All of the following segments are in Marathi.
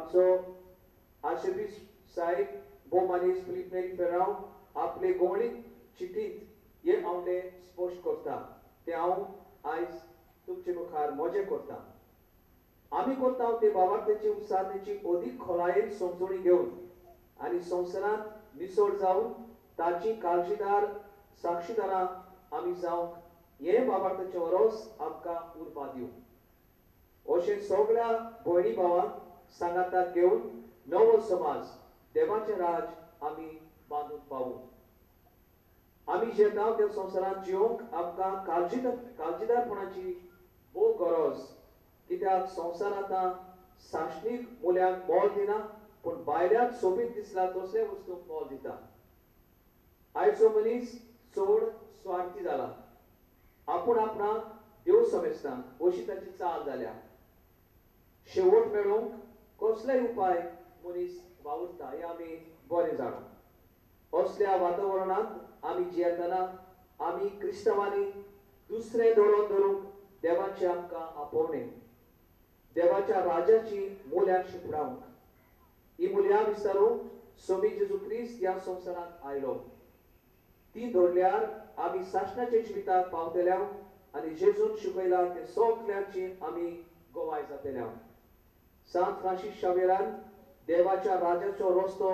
आमचो आर्चबिशप साहेब भो मनीस फिलिप नेरी फेराव आपले गोवणीक चिठीत हे आवडे स्पश्ट करता ते हांव आयज तुमचे मुखार मोजे करता. आम्ही करता ते बाबार्थाची उसारण्याची अदीक खोलायेन समजणी घेऊन आणि संवसारात मिसळ जावन ताची काळजीदार साक्षीदारां आम्ही जावंक हे बाबार्थाचे वरोस आमकां उर्बा दिवं. अशें सगळ्या भयणी भावांक सांगाताक घेवन नवो समाज देवाचें राज आमी बांदून पावूं. आमी जेता त्या संवसारांत जिवंक आमकां काळजीदारपणाची भोव गरज, कित्याक संवसार आतां साश्णीक मुल्यांक मोल दिना पूण भायल्याक सोबीत दिसला तसले वस्तूंक मोल दिता. आयचो मनीस चड स्वार्थी जाला. आपूण आपणाक देव समजता अशी ताची चाल जाल्या. शेवट मेळोवंक कसलेय उपाय मनीस वावुरता हे आमी बरें जाणा. असल्या वातावरणांत आमी जियेतना आमी क्रिस्तवांनी दुसरे धोरण धरूंक देवाचे आमकां आपोवणे, देवाच्या राजाची मुल्यां शिपडावंक. ही मुल्यां विस्तारूंक सोबी जेजू क्रिस्त ह्या संवसारांत आयलो. ती धरल्यार आमी साश्णाच्या जिविताक पावतल्या आनी जेजून शिकयला ते सगळ्याची आमी गोवाय जातल्या. सांत फ्रांसीस शावेरान देवाच्या राजाचो रस्तो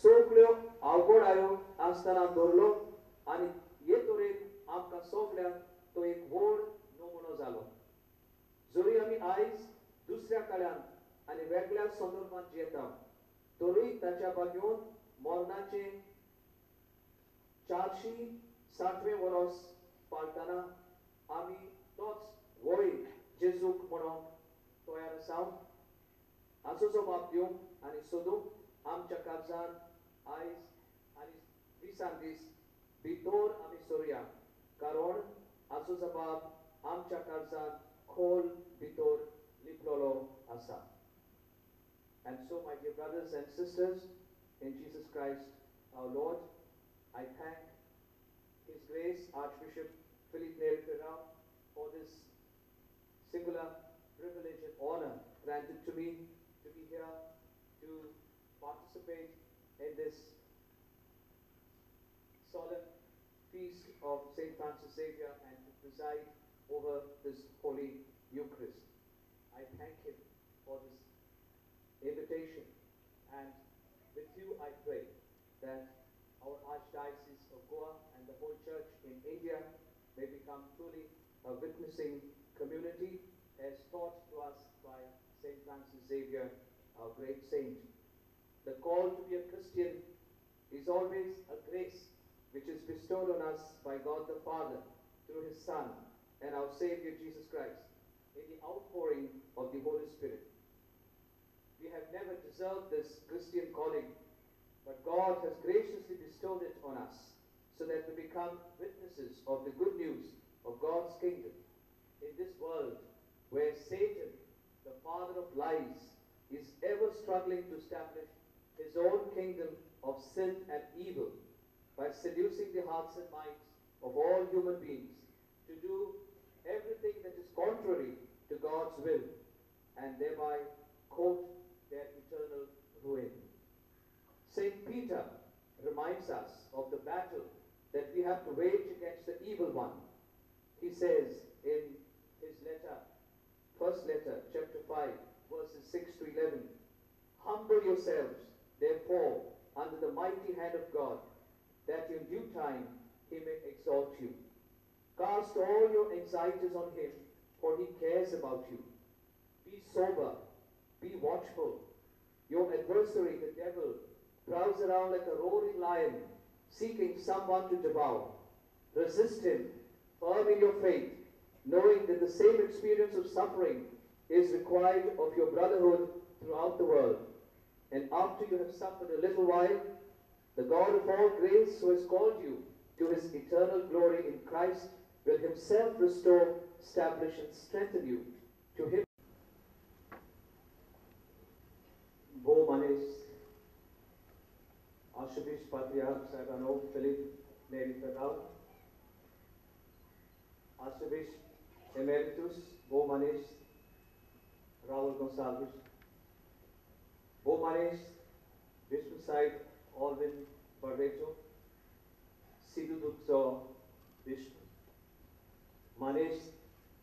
सगळ्यो आवगडायो आसतना धरलो आनी हे तरेन आमकां सगळ्यांक तो एक व्हड नमुनो जालो. जरी आमी आयज दुसऱ्या काळांत आनी वेगळ्या संदर्भांत जियेता तरी ताच्या बागेवन मरणाचे 460वें वरोस पाळटना आमी तोच वयर जेजूक म्हणून तयार आसा. हाचो जबाब दिवंक आनी सोदूंक आमच्या काळजांत आयज आनी दिसान दीस भितर आमी सरुया, कारण हाचो जबाब आमच्या काळजांत खोल भितर लिपलेलो आसा. And so, my dear brothers and sisters in Jesus Christ, our Lord, I thank His Grace Archbishop Philip Neri Ferrao for this singular privilege and honor granted to me to be here to participate in this solemn feast of St. Francis Xavier and to preside over this Holy Eucharist. I thank him for this invitation, and with you I pray that our Archdiocese of Goa and the whole Church in India may become truly a witnessing community as taught to us by St. Francis Xavier, our great saint. The call to be a Christian is always a grace which is bestowed on us by God the Father through His Son and our Savior Jesus Christ in the outpouring of the Holy Spirit. We have never deserved this Christian calling, but God has graciously bestowed it on us so that we become witnesses of the good news of God's kingdom in this world where Satan, the father of lies, is ever struggling to establish his own kingdom of sin and evil by seducing the hearts and minds of all human beings to do everything that is contrary to God's will and thereby court their eternal ruin. Saint Peter reminds us of the battle that we have to wage against the evil one. He says in his letter, first letter, chapter 5, verses 6 to 11, "Humble yourselves, therefore, under the mighty hand of God, that in due time he may exalt you. Cast all your anxieties on him, for he cares about you. Be sober, be watchful. Your adversary, the devil, prowls around like a roaring lion, seeking someone to devour. Resist him, firm in your faith, knowing that the same experience of suffering is required of your brotherhood throughout the world. And after you have suffered a little while, the God of all grace, who has called you to his eternal glory in Christ, will himself restore, establish, and strengthen you. To him, Bo Manis, Archbishop Patriarch Saibano Philip Neri Ferrao, Archbishop Emeritus Bo Manis Raul Gonçalves, Romanes, Vishnu Alvin Barreto, Sidhu Dukso Vishnu. Manes,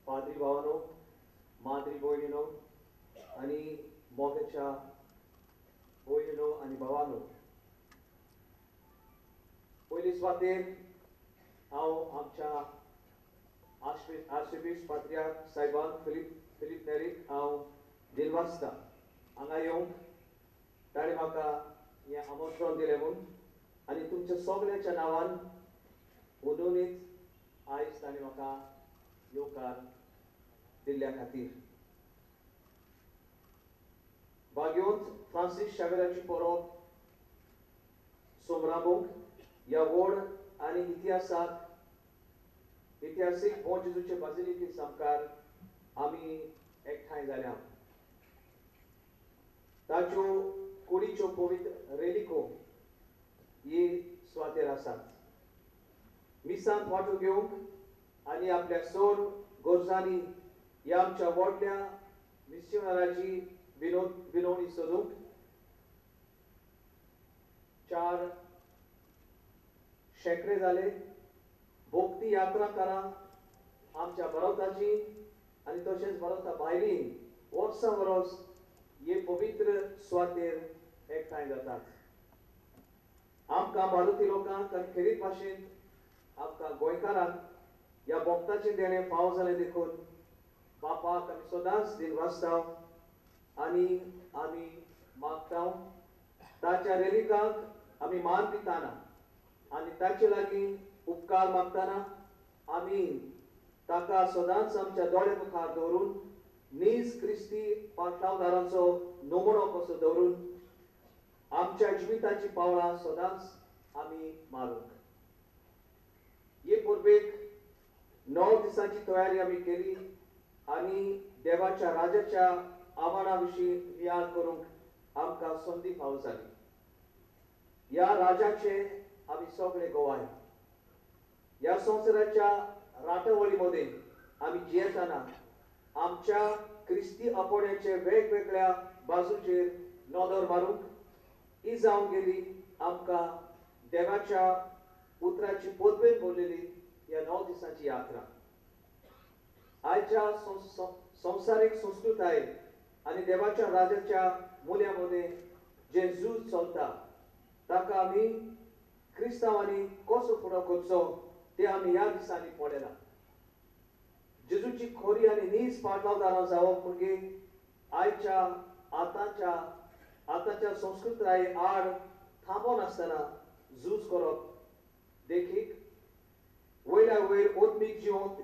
Padri Bhavano, Madri Boynino, Ani Mogacha Boynino, Ani Bhavano. Polis Vater, Ao Amcha Archbishop Patriarch Saiban Philip Nerik, Ao Dilvasta, Angayong, Tarimaka, या आमंत्रण दिले म्हणून आणि तुमच्या सगळ्यांच्या नावान उदोनीत आयज ताणी म्हाका येवकार दिल्ल्या खातीर भाग्योंत फ्रांसीस शावेराची परब सोमराबूंक ह्या व्हड आनी इतिहासीक मॉ जेजूचे बाजिलिके सामकार आमी एकठांय जाल्या ताच्यो कुडीच्यो पवित्र रेलिको ये स्वातेर आसात मिसांत वांटो घेवंक आनी आपल्या सोर गोरजांनी ह्या आमच्या व्हडल्या मिस्योनराची विनवणी सोदूंक 4 शेंकडे जाले भोक्ती यात्रा करा आमच्या बरोवताची आनी तशेंच बरोवता भायली वर्सां वरोस ये पवित्र स्वातेर एकठांय जातात आमकां भारतीय लोकांक आनी खेरीत भाशेन आमकां गोंयकारांक ह्या भोक्ताचें देणें फाव जालें देखून बापाक आमी सदांच दिनवासतांव आनी आमी मागतांव ताच्या रेलिकांक आमी मान दिताना आनी ताचे लागीं उपकार मागताना आमी ताका सदांच आमच्या दोळे मुखार दवरून नीज क्रिस्ती पाटलावदारांचो नमुनो कसो दवरून आमच्या जिविताची पावलां सदांच आमी मारूंक हे परबेक 9 दिसांची तयारी आमी केली आनी देवाच्या राजाच्या आव्हाना विशीं विचार करूंक आमकां संदी फावो जाली ह्या राजाचे आमी सगळे गोवाय ह्या संवसाराच्या राटवळी मदें आमी जियेताना आमच्या क्रिस्ती आपोण्याचे वेगवेगळ्या बाजूचेर नदर मारूंक ही जावन गेली आमकां देवाच्या उतराची पोतवेन भरलेली ह्या 9 दिसांची यात्रा आयच्या संवसारीक संस्कृताय आनी देवाच्या राजाच्या मुल्यामध्ये जे झूज चलता ताका आमी क्रिस्तांवांनी कसो फुडो करचो ते आमी ह्या दिसांनी पळयला जेजूची खोरी आनी नीज पाटलावदारां जावप म्हणजे आयच्या आतांच्या संस्कृताये आड थांबोन आसतना झूज करप देखीक वयल्या वयर ओत्मीक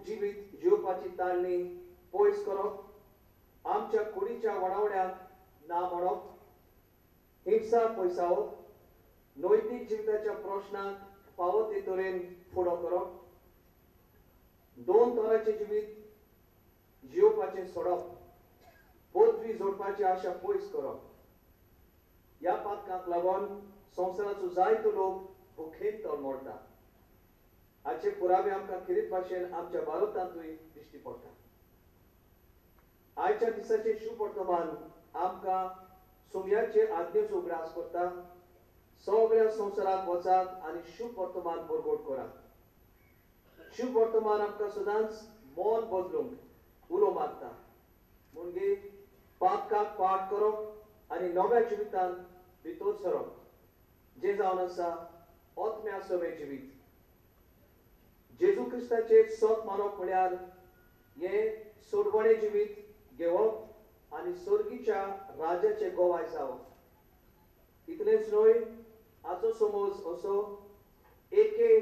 जिवीत जिवपाची ताळणी पयस करप आमच्या कुडीच्या वणावड्यांक ना म्हणप हिंसा पयसावप नैतीक जिविताच्या प्रश्नांक फावो ते तरेन फुडो करप 2 तोरांचें जिवीत जिवपाचें सोडप पदवी जोडपाची आशा पयस करप ह्या पातकांक लागून संवसाराचो जायतो लोक भुकेन तळमळटा हाचे पुरावे आमकां खेरीत भाशेन आमच्या भारतांतूय दिश्टी पडटा आयच्या दिसाचे शुभ वर्तमान आमकां सुमयाचे आज्ञेचो उगडास करता सगळ्या संवसाराक वचात आनी शुभ वर्तमान बरगोड करात शुभ वर्तमान आमकां सदांच मन बदलूंक उलो मारता म्हणजे पातकाक पाठ करप आनी नव्या जिवितांत भितर सरप जे जावन आसा ओतम्या सवे जिवीत जेजू क्रिस्ताचे सत मानप म्हळ्यार हे सोडवणे जिवीत घेवप आनी सर्गीच्या राजाचे गोवाय जावप इतलेंच न्हय हाचो समज असो एके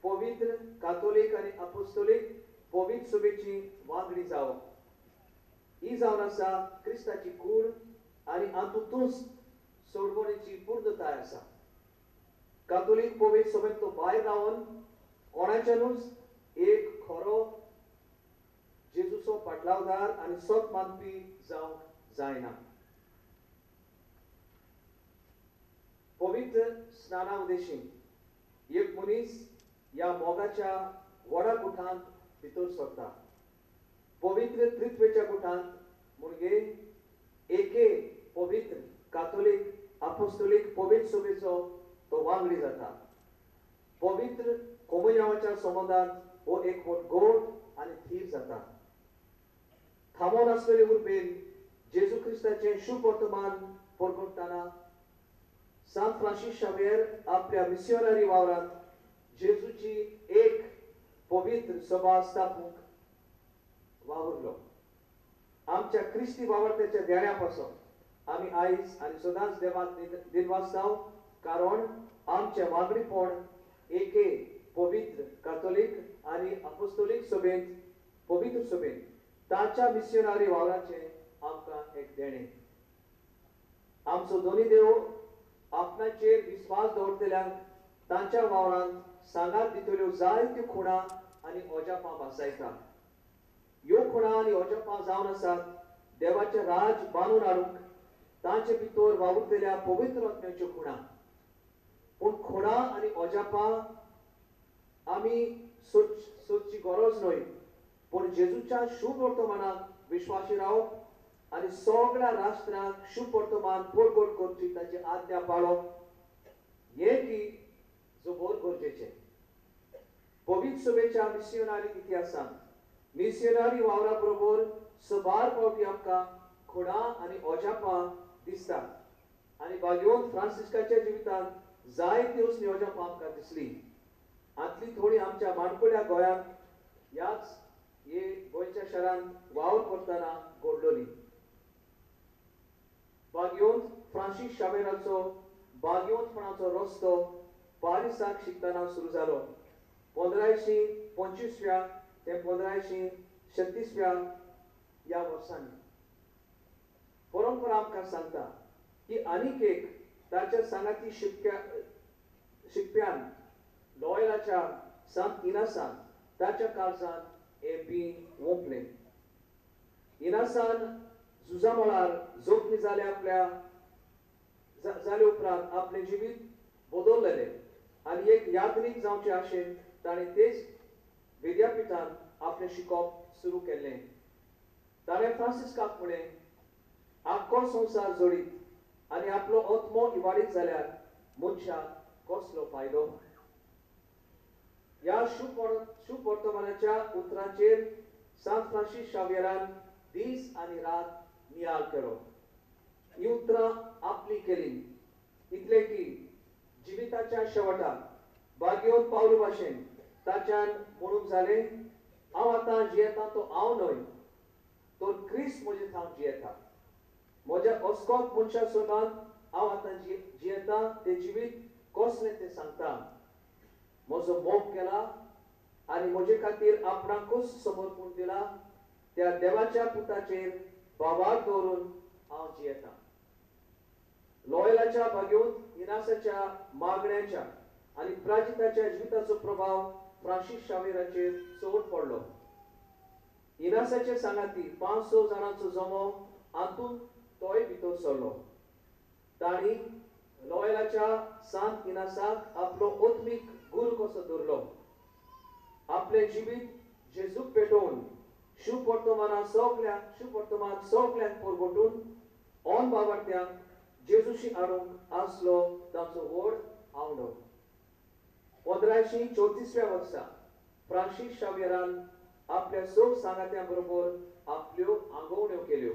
पवित्र कातोलीक आनी अपोस्तोलीक पवित्र सभेची वांगडी जावप ही जावन आसा क्रिस्ताची कूड आनी हातूंतूच सोडवणेची पूर्णताय आसा कातोलीक पवित्र सभेत तो भायर रावन कोणाच्यानूच एक खरो जेजूचो पाटलावदार आनी सत मानपी जावंक जायना पवित्र स्नाना उदेशी एक मनीस ह्या मोगाच्या व्हडा गुठांत भितर सरता पवित्र त्रित्वेच्या गुठांत म्हणजे एके पवित्र कातोलीक अपोस्तोलीक पवित्र सभेचो तो वांगडी जाता. पवित्र कोमयावाच्या संबंधात हो एक गोड आणि थीर जाता. थांबून असलेले उर्बेन जेजू ख्रिस्ताचे शुभ वर्तमान परगटताना सांत फ्रांसीस शावेर आपल्या मिशनरी वावरात जेजूची एक पवित्र सभा स्थापूंक वावरलो. आमच्या ख्रिस्ती वावरत्याच्या ध्यानापासून आम्ही आयज आणि सदांच देवाक दिनवासताव, कारण आमचे वांगडीपण एके पवित्र कातोलीक आणि अपोस्तोलीक सभेत पवित्र सभेत तांच्या मिशनरी वावराचे आमकां एक देणे. आमचो दोन्ही देव आपणाचेर विश्वास दवरतल्यांक तांच्या वावरांत सांगात दितल्यो जायत्यो खुणा आनी ओजापां भासायता. ह्यो खुणा आनी ओजापां जावन आसात देवाचें राज बांदून हाडूंक तांचे भितर वावुरतल्या पवित्र आत्म्याच्यो खुणा. पूण खुणा आनी ओजापां आमी सोदची गरज न्हय, पूण जेजूच्या शुभ वर्तमानाक विश्वासी रावप आनी सगळ्या राष्ट्रांक शुभ वर्तमान परगट करची ताची आज्ञा पाळप हे की जोबोर गरजेचें. पवित्र सभेच्या मिशनरी इतिहासांत मिशनरी वावरा बरोबर सबार पावटी आमकां खुणा आनी ओजापां दिसतात. आनी भाग्यवंत फ्रांसिस्काच्या जिवितांत जायत्यो ओजापां आमकां दिसली. आतली थोडी आमच्या माणकुल्या गोंयांत ह्याच हे गोंयच्या शारांत वावर करतना घडलोली. भाग्यवंत फ्रांसीस शावेराचो भाग्यवंतपणाचो रस्तो पारिसाक शिकतना सुरू जालो. 1525 ते 1536 ह्या वर्सांनी. परंपरा आमकां सांगता की आनीक एक ताच्या सांगाती शिकप्यान लॉयलाच्या सांत इनासान ताच्या काळजांत हे बीं ओंपलें. इनासान झुजा मळार जोखमी जाले उपरांत आपलें जिवीत बदललेलें आनी एक यात्रीक जावचे आशेन ताणें तेच विद्यापिठांत आपलें शिकप सुरू केल्लें. ताणें फ्रांसिस्काक म्हळें, आख्खो संवसार जोडीत आनी आपलो आत्मो इवाडीत जाल्यार मनशाक कसलो फायदो. ह्या शुभ वर्तमानाच्या उतरांचेर सांत फ्रांसीस शावेरान दीस आनी रात नियाळ केलो. ही उतरां आपली केली. इतले की जिविताच्या शेवटाक भाग्यवंत पावलो भाशेन ताच्यान म्हणूंक जालें, हांव आतां जियेता तो हांव न्हय, तो क्रिस्त म्हजे ठाव जियेता. म्हज्या अस्कोत मनशा सोबत हांव आतां जियेता तें जिवीत कसलें तें सांगता. म्हजो मोग केला आनी म्हजे खातीर आपणाकूच समर्पण दिला त्या देवाच्या पुताचेर बाबाक दवरून हांव जियेता. लॉयलाच्या भाग्यवंत इनासाच्या मागण्याच्या आनी प्राजिताच्या जिविताचो प्रभाव फ्रांसीस शावेराचेर चड पडलो. इनासाचे सांगाती 500 जाणांचो जमो हातूंत तोय भितर सरलो. तांणी लॉयलाच्या सांत इनासाक आपलो आत्मीक गुरू कसो धरलो. आपलें जिवीत जेजूक पेटोवन शुभ वर्तमान सगळ्यांक परगटून ओन बाबार्थ्यांक जेजूशी हाडूंक आसलो ताचो व्हड आवडो. 1534 वर्सा फ्रांसीस शावेरान आपल्या सग सांगात्यां बरोबर आपल्यो आंगवण्यो केल्यो.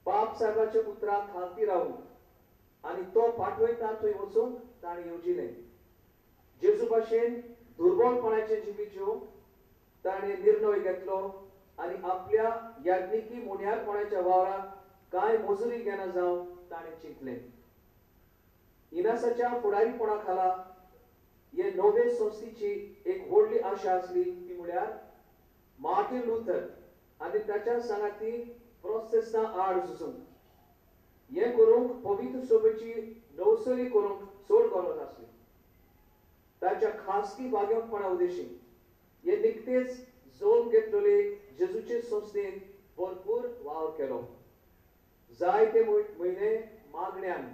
पाप साहेबाच्या उतराक खालती रावूंक आनी तो फाटवयता थंय वचूंक ताणें येवजिलें. जेजू भाशेन दुर्बळपणाचें जिवीत जिवंक ताणें निर्णय घेतलो आनी आपल्या याज्ञिकी मुन्यारपणाच्या वावराक कांय मजुरी घेना जावन ताणें चिंतलें. इनासाच्या फुडारीपणा खाला हे नवे संस्थेची एक व्हडली आशा आसली, ती म्हळ्यार मार्टिन लुथर आनी ताच्या सांगाती प्रोटेस्टांत आड झुजूंक. हें करूंक पवित्र सभेची नवसरी करूंक चड गरज आसली. ताच्या खासगी भाग्यवंतपणा उद्देशीं हे निकतेच जोड घेतलेले जेजूचे संस्थेन भरपूर वावर केलो. जायते म्हयने मागण्यांक